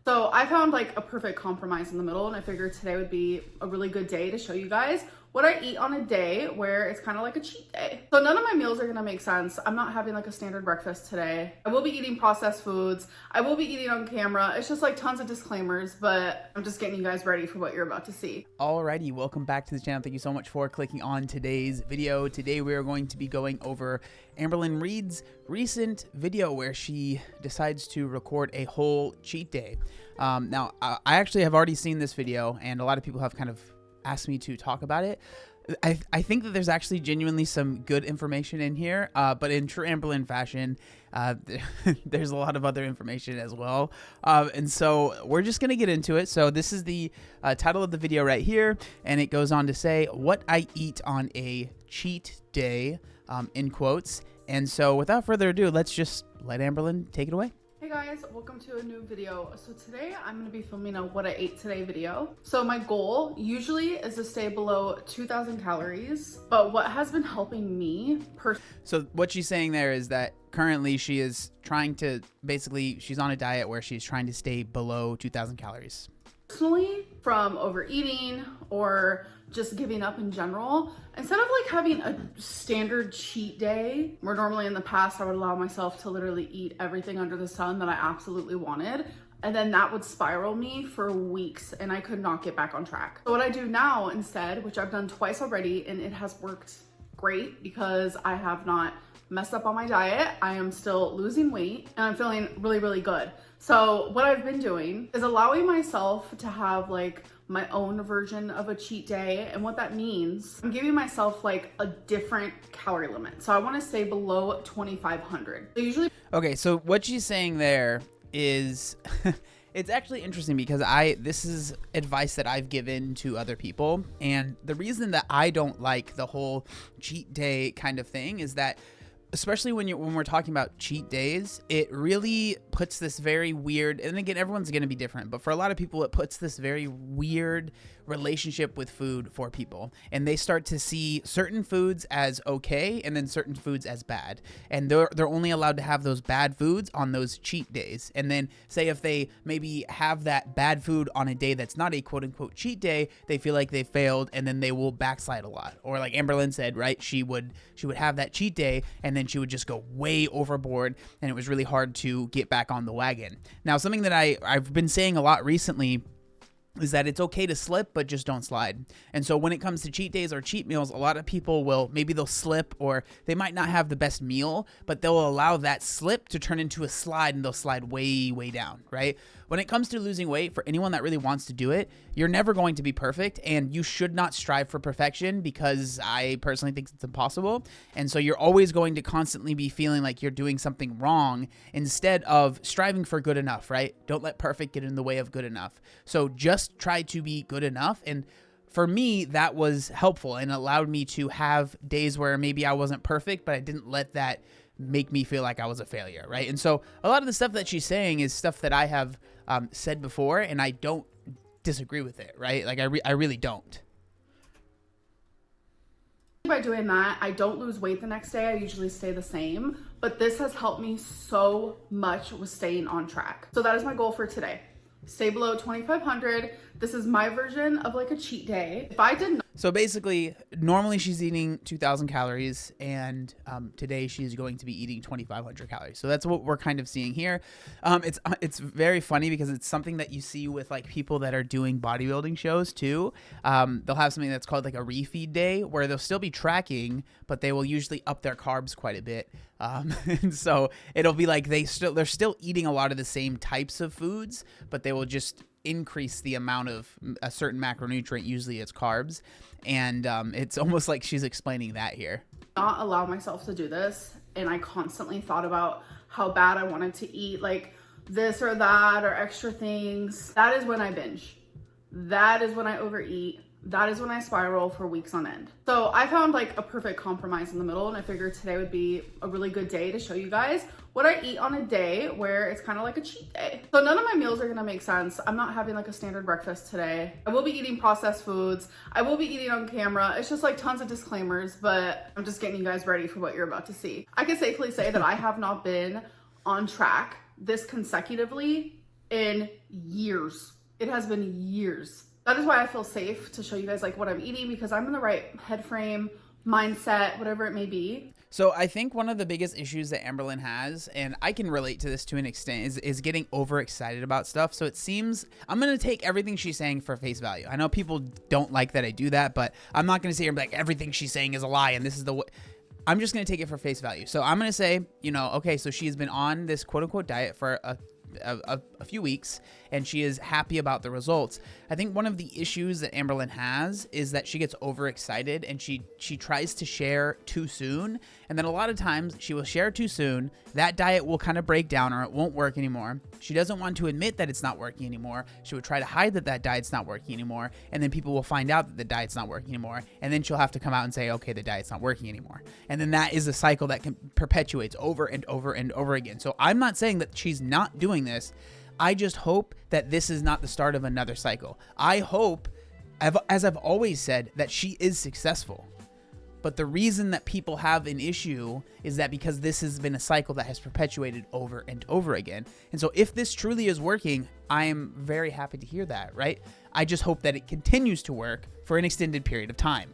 So I found like a perfect compromise in the middle, and I figured today would be a really good day to show you guys what I eat on a day where it's kind of like a cheat day. So none of my meals are gonna make sense. I'm not having like a standard breakfast today. I will be eating processed foods. I will be eating on camera. It's just like tons of disclaimers, but I'm just getting you guys ready for what you're about to see. Alrighty, welcome back to the channel. Thank you so much for clicking on today's video. Today we are going to be going over Amberlynn Reid's recent video where she decides to record a whole cheat day. Now, I actually have already seen this video, and a lot of people have kind of asked me to talk about it. I think that there's actually genuinely some good information in here, but in true Amberlynn fashion, there's a lot of other information as well. And so we're just going to get into it. So this is the title of the video right here, and it goes on to say, what I eat on a cheat day, in quotes. And so without further ado, let's just let Amberlynn take it away. Hey guys, welcome to a new video. So today I'm going to be filming a what I ate today video. So my goal usually is to stay below 2,000 calories, but what has been helping me So what she's saying there is that currently she is trying to, basically she's on a diet where she's trying to stay below 2,000 calories. Personally, from overeating or just giving up in general, instead of like having a standard cheat day where normally in the past I would allow myself to literally eat everything under the sun that I absolutely wanted, and then that would spiral me for weeks and I could not get back on track. So what I do now instead, which I've done twice already, and it has worked great because I have not messed up on my diet. I am still losing weight and I'm feeling really, really good. So what I've been doing is allowing myself to have like my own version of a cheat day. And what that means, I'm giving myself like a different calorie limit. So I want to stay below 2,500. So usually. Okay, so what she's saying there is it's actually interesting because this is advice that I've given to other people. And the reason that I don't like the whole cheat day kind of thing is that, especially when we're talking about cheat days, it really puts this very weird, and again, everyone's going to be different, but for a lot of people, it puts this very weird relationship with food for people. And they start to see certain foods as okay and then certain foods as bad. And they're only allowed to have those bad foods on those cheat days. And then say if they maybe have that bad food on a day that's not a quote unquote cheat day, they feel like they failed and then they will backslide a lot. Or like Amberlynn said, right? She would have that cheat day and then she would just go way overboard and it was really hard to get back on the wagon. Now, something that I've been saying a lot recently is that it's okay to slip, but just don't slide. And so when it comes to cheat days or cheat meals, a lot of people they'll slip, or they might not have the best meal, but they'll allow that slip to turn into a slide and they'll slide way, way down, right? When it comes to losing weight, for anyone that really wants to do it, you're never going to be perfect, and you should not strive for perfection because I personally think it's impossible. And so you're always going to constantly be feeling like you're doing something wrong instead of striving for good enough, right? Don't let perfect get in the way of good enough. So just try to be good enough. And for me, that was helpful and allowed me to have days where maybe I wasn't perfect, but I didn't let that make me feel like I was a failure, right? And so a lot of the stuff that she's saying is stuff that I have said before, and I don't disagree with it, right? Like I really don't. By doing that, I don't lose weight the next day. I usually stay the same, but this has helped me so much with staying on track. So that is my goal for today. Stay below 2,500. This is my version of like a cheat day. If I did not. So basically, normally she's eating 2,000 calories, and today she's going to be eating 2,500 calories. So that's what we're kind of seeing here. It's very funny because it's something that you see with like people that are doing bodybuilding shows too. They'll have something that's called like a refeed day, where they'll still be tracking, but they will usually up their carbs quite a bit. And so it'll be like they're still eating a lot of the same types of foods, but they will just increase the amount of a certain macronutrient, usually it's carbs. And it's almost like she's explaining that here. Not allow myself to do this, and I constantly thought about how bad I wanted to eat like this or that or extra things. That is when I binge. That is when I overeat. That is when I spiral for weeks on end. So I found like a perfect compromise in the middle, and I figured today would be a really good day to show you guys what I eat on a day where it's kind of like a cheat day. So none of my meals are gonna make sense. I'm not having like a standard breakfast today. I will be eating processed foods. I will be eating on camera. It's just like tons of disclaimers, but I'm just getting you guys ready for what you're about to see. I can safely say that I have not been on track this consecutively in years. It has been years. That is why I feel safe to show you guys like what I'm eating, because I'm in the right head frame, mindset, whatever it may be. So I think one of the biggest issues that Amberlynn has, and I can relate to this to an extent, is getting overexcited about stuff. So it seems, I'm going to take everything she's saying for face value. I know people don't like that I do that, but I'm not going to sit here and be like, everything she's saying is a lie and this is the way. I'm just going to take it for face value. So I'm going to say, you know, okay, so she has been on this quote unquote diet for a few weeks and she is happy about the results. I think one of the issues that Amberlynn has is that she gets overexcited and she tries to share too soon, and then a lot of times she will share too soon. That diet will kind of break down or it won't work anymore. She doesn't want to admit that it's not working anymore. She would try to hide that diet's not working anymore, and then people will find out that the diet's not working anymore, and then she'll have to come out and say, okay, the diet's not working anymore. And then that is a cycle that can perpetuates over and over and over again. So I'm not saying that she's not doing this. I just hope that this is not the start of another cycle. I hope, as I've always said, that she is successful. But the reason that people have an issue is that because this has been a cycle that has perpetuated over and over again. And so if this truly is working, I am very happy to hear that, right? I just hope that it continues to work for an extended period of time.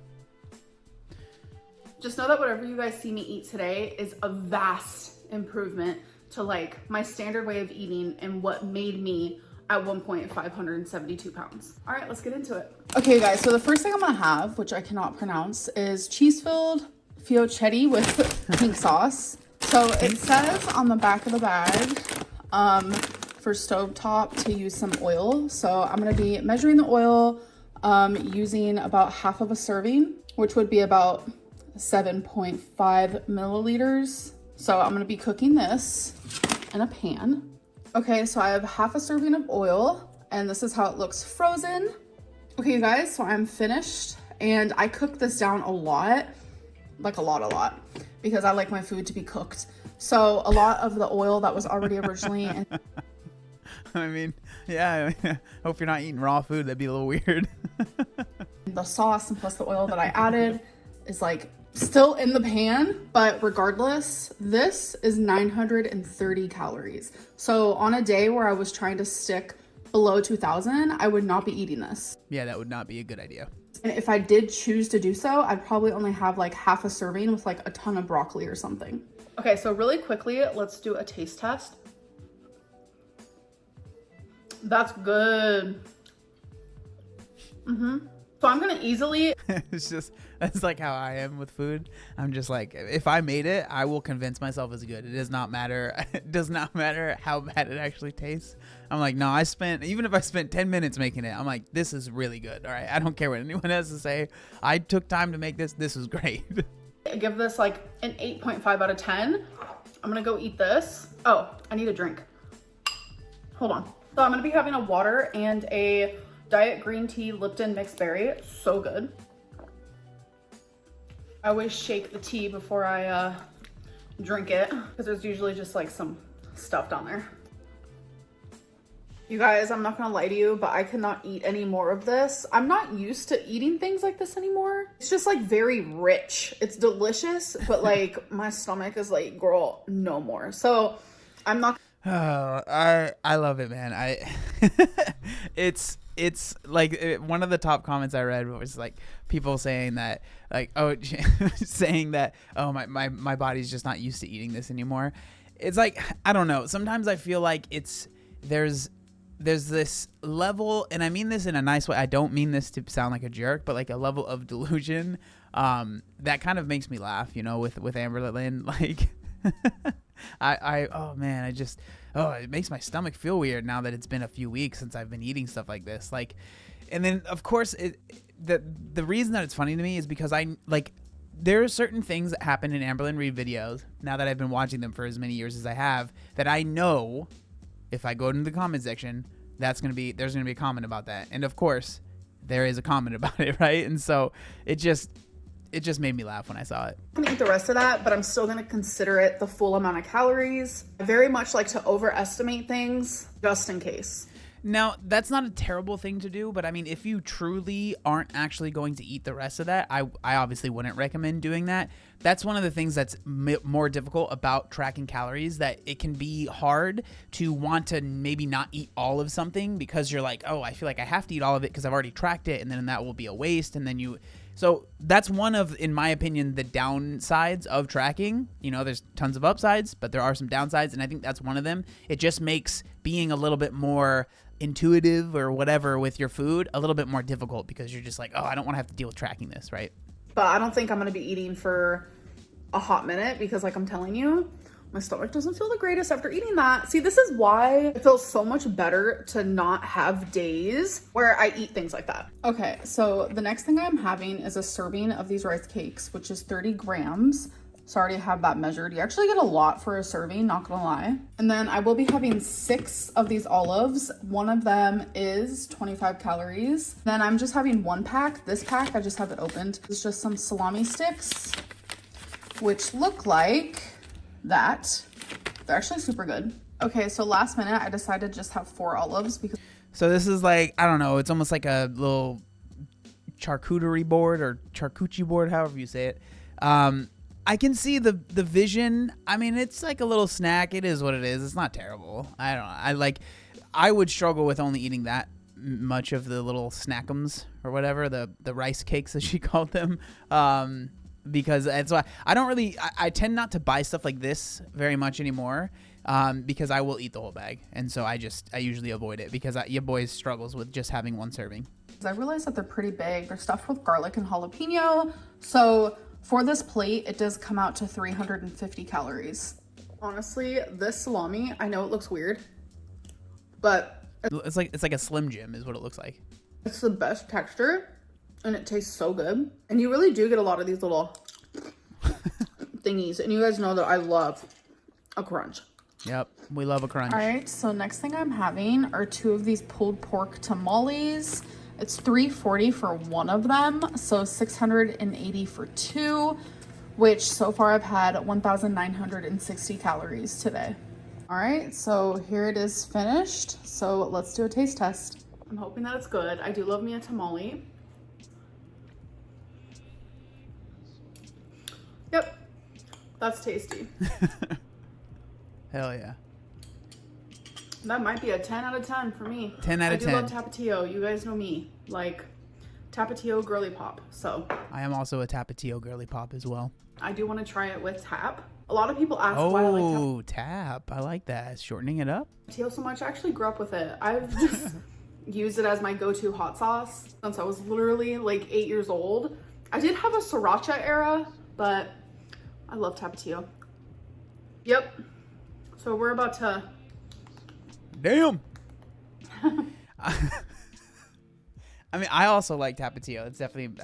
Just know that whatever you guys see me eat today is a vast improvement to like my standard way of eating and what made me at one point 572 pounds. All right, let's get into it. Okay guys, so the first thing I'm gonna have, which I cannot pronounce, is cheese-filled fiocchetti with pink sauce. So it says on the back of the bag for stovetop to use some oil. So I'm gonna be measuring the oil using about half of a serving, which would be about 7.5 milliliters. So I'm gonna be cooking this in a pan. Okay, so I have half a serving of oil, and this is how it looks frozen. Okay, you guys, so I'm finished, and I cooked this down a lot, like a lot, because I like my food to be cooked. So a lot of the oil that was already originally in. I mean, yeah, I hope you're not eating raw food. That'd be a little weird. The sauce and plus the oil that I added is like still in the pan, but regardless, this is 930 calories. So on a day where I was trying to stick below 2000, I would not be eating this. Yeah, that would not be a good idea. And if I did choose to do so, I'd probably only have like half a serving with like a ton of broccoli or something. Okay, so really quickly, let's do a taste test. That's good. So I'm gonna easily. That's like how I am with food. I'm just like, if I made it, I will convince myself it's good. It does not matter. It does not matter how bad it actually tastes. I'm like, no, even if I spent 10 minutes making it, I'm like, this is really good. All right. I don't care what anyone has to say. I took time to make this. This is great. I give this like an 8.5 out of 10. I'm gonna go eat this. Oh, I need a drink. Hold on. So I'm gonna be having a water and a diet green tea Lipton mixed berry. So good. I always shake the tea before I drink it because there's usually just like some stuff down there. You guys, I'm not gonna lie to you, but I cannot eat any more of this. I'm not used to eating things like this anymore. It's just like very rich. It's delicious, but like my stomach is like, girl, no more. So I'm not. Oh, I love it, man. It's like one of the top comments I read was like people saying that like, oh, saying that, oh, my body's just not used to eating this anymore. It's like, I don't know. Sometimes I feel like there's this level, and I mean this in a nice way. I don't mean this to sound like a jerk, but like a level of delusion that kind of makes me laugh, you know, with Amberlynn. Like, oh man, it makes my stomach feel weird now that it's been a few weeks since I've been eating stuff like this. Like, and then of course the reason that it's funny to me is because there are certain things that happen in Amberlynn Reid videos now that I've been watching them for as many years as I have, that I know if I go into the comment section, there's gonna be a comment about that, and of course there is a comment about it, right? And so it just made me laugh when I saw it. I'm gonna eat the rest of that, but I'm still gonna consider it the full amount of calories. I very much like to overestimate things just in case. Now, that's not a terrible thing to do, but I mean, if you truly aren't actually going to eat the rest of that, I obviously wouldn't recommend doing that. That's one of the things that's more difficult about tracking calories, that it can be hard to want to maybe not eat all of something because you're like, oh, I feel like I have to eat all of it because I've already tracked it, and then that will be a waste, and then you... So that's one of, in my opinion, the downsides of tracking. You know, there's tons of upsides, but there are some downsides, and I think that's one of them. It just makes being a little bit more intuitive or whatever with your food a little bit more difficult because you're just like, oh, I don't want to have to deal with tracking this, right? But I don't think I'm going to be eating for a hot minute because, like I'm telling you, my stomach doesn't feel the greatest after eating that. See, this is why it feels so much better to not have days where I eat things like that. Okay, so the next thing I'm having is a serving of these rice cakes, which is 30 grams. So I already have that measured. You actually get a lot for a serving, not gonna lie. And then I will be having 6 of these olives. One of them is 25 calories. Then I'm just having 1 pack. This pack, I just have it opened. It's just some salami sticks, which look like that. They're actually super good. Okay, so last minute I decided to just have 4 olives because... So this is like, I don't know, it's almost like a little charcuterie board or charcuterie board, however you say it. I can see the vision. I mean, it's like a little snack. It is what it is. It's not terrible. I don't know. I would struggle with only eating that much of the little snackums or whatever, the rice cakes as she called them. Because that's why I tend not to buy stuff like this very much anymore, because I will eat the whole bag. And so I usually avoid it because your boy struggles with just having 1 serving. I realized that they're pretty big. They're stuffed with garlic and jalapeno. So for this plate, it does come out to 350 calories. Honestly, this salami, I know it looks weird, but it's like a Slim Jim is what it looks like. It's the best texture and it tastes so good. And you really do get a lot of these little thingies. And you guys know that I love a crunch. Yep, we love a crunch. All right, so next thing I'm having are 2 of these pulled pork tamales. It's $3.40 for one of them, so $680 for 2, which so far I've had 1,960 calories today. All right, so here it is finished. So let's do a taste test. I'm hoping that it's good. I do love me a tamale. Yep, that's tasty. Hell yeah. That might be a 10 out of 10 for me. 10 out of 10. I do love Tapatio. You guys know me. Like, Tapatio girly pop. So I am also a Tapatio girly pop as well. I do want to try it with tap. A lot of people ask why I like tap. Oh, tap. I like that. Shortening it up. Tapatio so much. I actually grew up with it. I've just used it as my go-to hot sauce since I was literally like 8 years old. I did have a sriracha era, but I love Tapatio. Yep. So we're about to... Damn. I mean, I also like Tapatio. It's definitely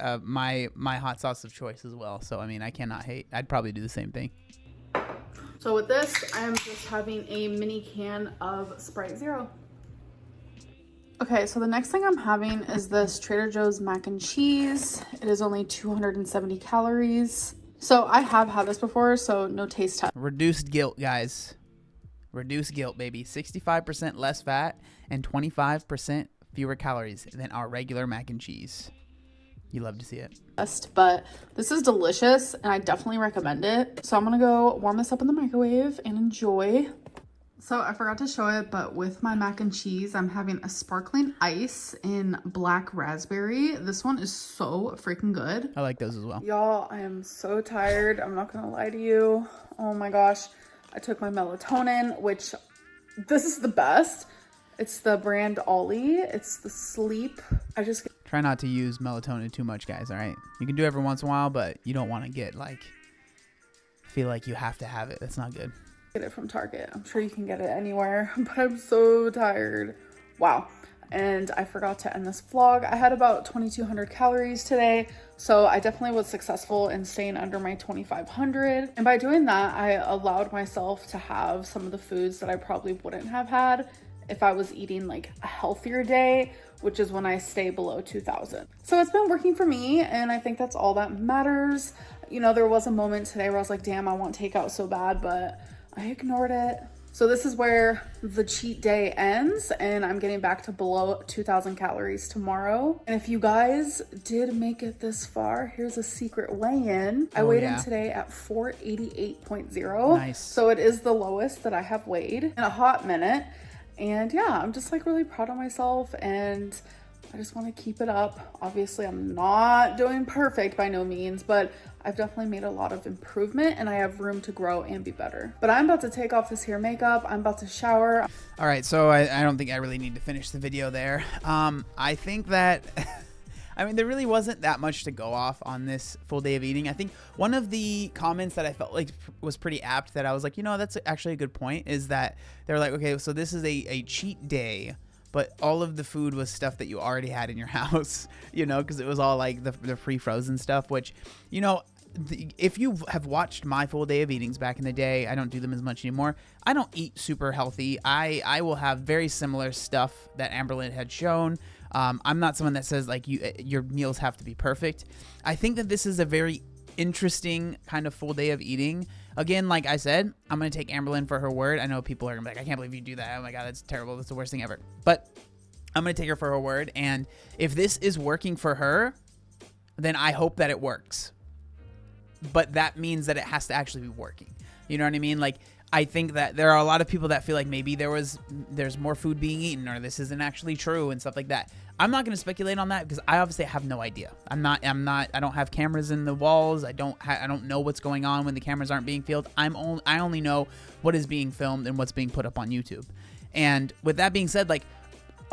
my hot sauce of choice as well. So, I mean, I cannot hate. I'd probably do the same thing. So with this, I am just having a mini can of Sprite Zero. Okay, so the next thing I'm having is this Trader Joe's mac and cheese. It is only 270 calories. So I have had this before, so no taste test. Reduced guilt, guys. Reduced guilt, baby. 65% less fat and 25% fewer calories than our regular mac and cheese. You love to see it. But this is delicious and I definitely recommend it. So I'm gonna go warm this up in the microwave and enjoy. So I forgot to show it, but with my mac and cheese, I'm having a sparkling ice in black raspberry. This one is so freaking good. I like those as well. Y'all, I am so tired. I'm not gonna lie to you. Oh my gosh. I took my melatonin, which this is the best. It's the brand Ollie. It's the sleep. Try not to use melatonin too much, guys, all right? You can do it every once in a while, but you don't want to get feel like you have to have it. That's not good. Get it from Target. I'm sure you can get it anywhere, but I'm so tired. Wow. And I forgot to end this vlog. I had about 2,200 calories today, so I definitely was successful in staying under my 2,500. And by doing that, I allowed myself to have some of the foods that I probably wouldn't have had if I was eating like a healthier day, which is when I stay below 2,000. So it's been working for me, and I think that's all that matters. You know, there was a moment today where I was like, damn, I want takeout so bad, but I ignored it. So this is where the cheat day ends, and I'm getting back to below 2,000 calories tomorrow. And if you guys did make it this far, here's a secret weigh-in. I weighed in today at 488.0. Nice. So it is the lowest that I have weighed in a hot minute. And yeah, I'm just like really proud of myself, and I just want to keep it up. Obviously, I'm not doing perfect by no means, but I've definitely made a lot of improvement, and I have room to grow and be better. But I'm about to take off this hair makeup. I'm about to shower. All right, so I don't think I really need to finish the video there. I think that, I mean, there really wasn't that much to go off on this full day of eating. I think one of the comments that I felt like was pretty apt, that I was like, you know, that's actually a good point, is that they're like, okay, so this is a cheat day, but all of the food was stuff that you already had in your house, you know, because it was all like the pre-frozen stuff, which, you know, if you have watched my full day of eatings back in the day, I don't do them as much anymore. I don't eat super healthy. I will have very similar stuff that Amberlynn had shown. I'm not someone that says like your meals have to be perfect. I think that this is a very interesting kind of full day of eating. Again, like I said, I'm going to take Amberlynn for her word. I know people are going to be like, I can't believe you do that. Oh my God, that's terrible. That's the worst thing ever. But I'm going to take her for her word. And if this is working for her, then I hope that it works. But that means that it has to actually be working. You know what I mean? Like, I think that there are a lot of people that feel like maybe there's more food being eaten, or this isn't actually true and stuff like that. I'm not going to speculate on that because I obviously have no idea. I don't have cameras in the walls. I don't know what's going on when the cameras aren't being filmed. I only know what is being filmed and what's being put up on YouTube. And with that being said, like,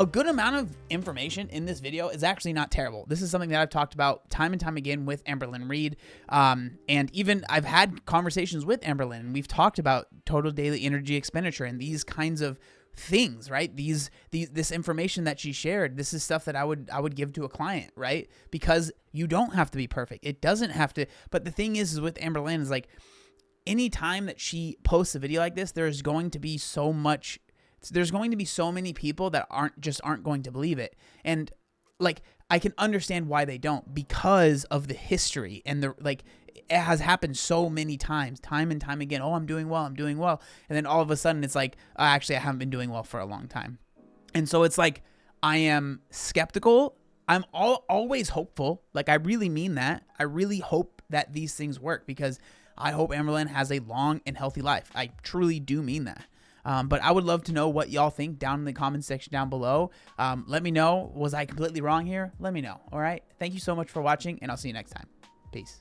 a good amount of information in this video is actually not terrible. This is something that I've talked about time and time again with Amberlynn Reid. And even I've had conversations with Amberlynn, and we've talked about total daily energy expenditure and these kinds of things, right? This information that she shared, this is stuff that I would give to a client, right? Because you don't have to be perfect. It doesn't have to. But the thing is with Amberlynn is like, anytime that she posts a video like this, there's going to be so many people that aren't going to believe it. And like, I can understand why they don't, because of the history and it has happened so many times, time and time again. Oh, I'm doing well. And then all of a sudden it's like, actually, I haven't been doing well for a long time. And so it's like, I am skeptical. I'm always hopeful. Like, I really mean that. I really hope that these things work, because I hope Amberlynn has a long and healthy life. I truly do mean that. But I would love to know what y'all think down in the comment section down below. Let me know. Was I completely wrong here? Let me know. All right. Thank you so much for watching, and I'll see you next time. Peace.